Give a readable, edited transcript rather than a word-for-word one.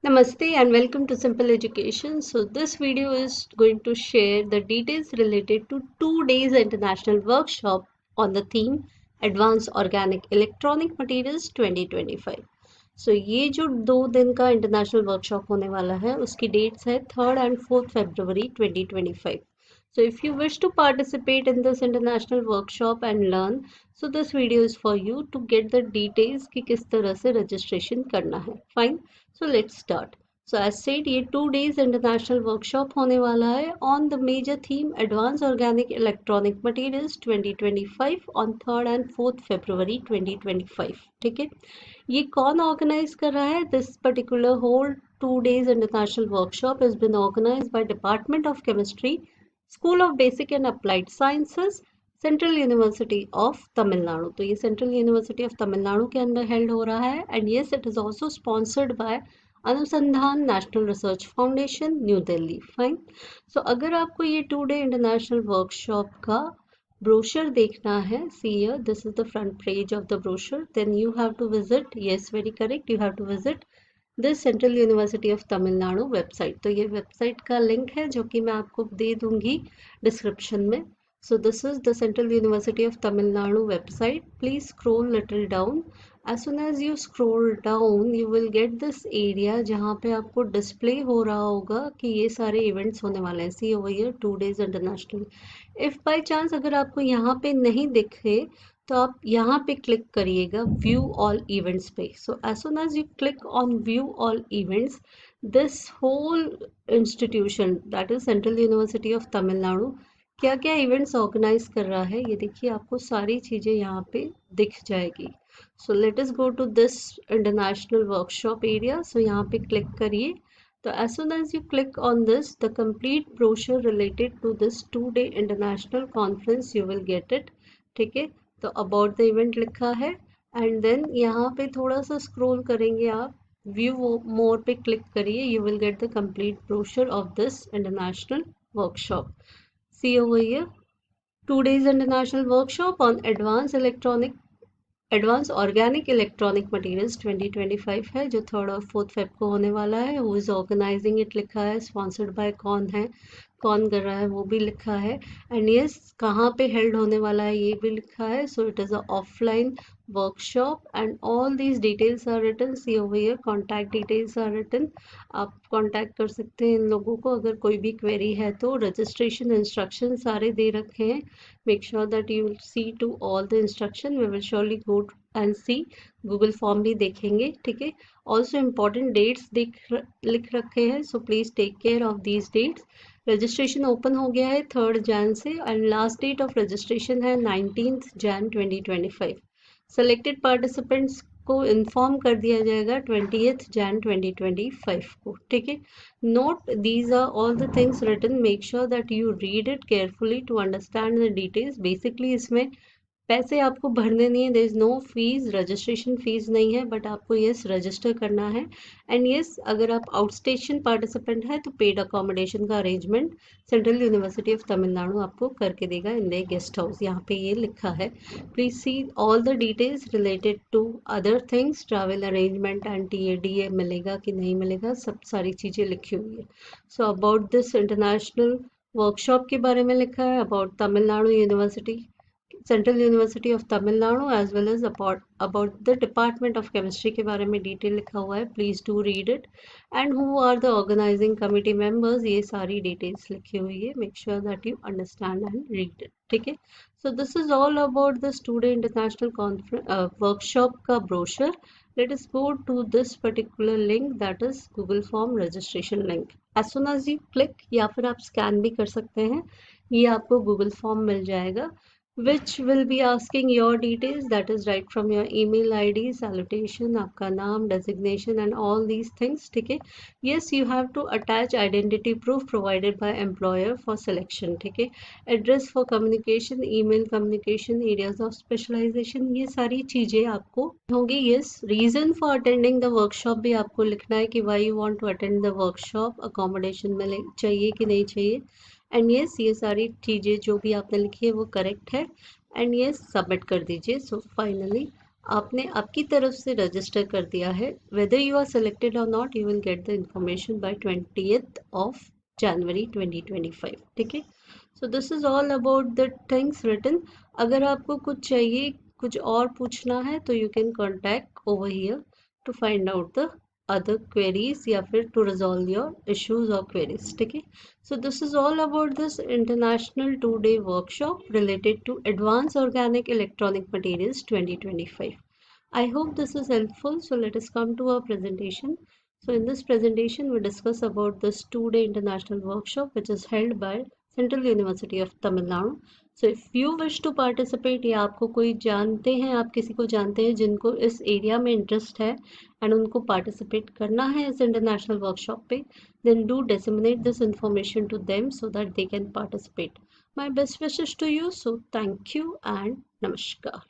Namaste and welcome to Simple Education. So this video is going to share the details related to 2 days international workshop on the theme Advanced Organic Electronic Materials 2025. So ये जो 2 दिन का international workshop होने वाला है उसकी dates है 3rd and 4th February 2025. So if you wish to participate in this international workshop and learn, so this video is for you to get the details कि किस तरह से registration करना है. Fine. So let's start. So as said, ये 2 days international workshop होने वाला है on the major theme Advanced Organic Electronic Materials 2025 on 3rd and 4th February 2025. ठीक है, ये कौन ऑर्गेनाइज कर रहा है? This particular whole 2 days international workshop has been organized by Department of Chemistry, School of Basic and Applied Sciences, central university of Tamil Nadu. तो ये central university of Tamil Nadu के अंदर हेल्ड हो रहा है and yes it is also sponsored by Anusandhan National Research Foundation New Delhi. Fine. So अगर आपको ये 2 डे इंटरनेशनल वर्कशॉप का ब्रोशर देखना है, see here this is the front page of the brochure, then you have to visit, yes very correct, you have to visit this Central university of Tamil Nadu website. तो ये website का link है जो कि मैं आपको दे दूंगी डिस्क्रिप्शन में. So this is the Central University of Tamil Nadu website. Please scroll little down. As soon as you scroll down, you will get this area जहाँ पे आपको डिस्प्ले हो रहा होगा कि ये सारे इवेंट्स होने वाले हैं. See over here 2 days international. If by chance अगर आपको यहाँ पे नहीं दिखे तो आप यहाँ पे क्लिक करिएगा व्यू ऑल इवेंट्स पे. So as soon as you click on view all events, this whole institution that is central university of Tamil Nadu क्या क्या इवेंट्स ऑर्गेनाइज कर रहा है, ये देखिए आपको सारी चीज़ें यहाँ पे दिख जाएगी. So let us go to this international workshop area. So यहाँ पे क्लिक करिए. तो as soon as you click on this, the complete brochure related to this 2 day international conference you will get it. ठीक है, तो about the event लिखा है and then यहाँ पे थोड़ा सा स्क्रॉल करेंगे आप, व्यू मोर पे क्लिक करिए, you will get the complete brochure of this international workshop. See over here, 2 days international workshop on advanced organic electronic materials 2025 है जो 3rd और 4th Feb को होने वाला है. हु इज ऑर्गेनाइजिंग इट लिखा है, स्पॉन्सर्ड बाय कौन है, कौन कर रहा है वो भी लिखा है एंड यस कहाँ पे हेल्ड होने वाला है ये भी लिखा है. So it is a offline workshop and all these details are written. See over here contact details are written. आप कॉन्टैक्ट कर सकते हैं इन लोगों को अगर कोई भी क्वेरी है तो. रजिस्ट्रेशन इंस्ट्रक्शन सारे दे रखे हैं. Make sure that you will see to all the instruction. We will surely go and see. Google form भी देखेंगे. ठीक है, ऑल्सो इम्पॉर्टेंट डेट्स लिख रखे हैं. So please take care of these dates. Registration open हो गया है 3rd Jan से and last date of registration है 19th Jan 2025. सेलेक्टेड पार्टिसिपेंट्स को इन्फॉर्म कर दिया जाएगा 20th Jan 2025 को. ठीक है, note these are all the things written. Make sure that you read it carefully to understand the details. Basically इसमें पैसे आपको भरने नहीं है, there is no fees, registration fees नहीं है, बट आपको यस रजिस्टर करना है एंड यस अगर आप आउट स्टेशन पार्टिसिपेंट है तो पेड अकोमोडेशन का arrangement central university of Tamil Nadu आपको करके देगा इन द गेस्ट हाउस. यहाँ पे ये लिखा है. Please see all the details related to other things, travel arrangement and TADA मिलेगा कि नहीं मिलेगा, सब सारी चीज़ें लिखी हुई है. So about this international workshop के बारे में लिखा है, about Tamil Nadu university, central university of Tamil Nadu as well as about the department of chemistry के बारे में डिटेल लिखा हुआ है. Please do read it and who are the organising committee members, ये सारी डिटेल्स लिखी हुई है. Make sure that you understand and read it. ठीक है, so this is all about this 2 day international workshop का brochure. Let us go to this particular link, that is Google Form registration link. As soon as you click या फिर आप scan भी कर सकते हैं, ये आपको Google Form मिल जाएगा which will be asking your details, that is right from your email ID, salutation, आपका नाम, designation and all these things. ठीक है, yes you have to attach identity proof provided by employer for selection. ठीक है, address for communication, email communication, areas of specialization, ये सारी चीज़ें आपको होंगी. yes reason for attending the workshop भी आपको लिखना है कि why you want to attend the workshop, accommodation में चाहिए कि नहीं चाहिए एंड यस ये सारी चीज़ें जो भी आपने लिखी है वो करेक्ट है एंड यस सबमिट कर दीजिए. सो फाइनली आपने आपकी तरफ से रजिस्टर कर दिया है, whether you are selected or not, you will get the information by 20th of January 2025. ठीक है, so this is all about the things written. अगर आपको कुछ चाहिए, कुछ और पूछना है तो you can contact over here to find out the other queries या फिर to resolve your issues or queries. ठीक है, so this is all about this international 2-day workshop related to advanced organic electronic materials 2025. I hope this is helpful. So let us come to our presentation. So in this presentation, we discuss about this 2-day international workshop which is held by Central University of Tamil Nadu. So if you wish to participate या आपको कोई जानते हैं, आप किसी को जानते हैं जिनको इस एरिया में इंटरेस्ट है एंड उनको पार्टिसिपेट करना है इस इंटरनेशनल वर्कशॉप पे, then do disseminate this information to them so that they can participate. My best wishes to you. So thank you and namaskar.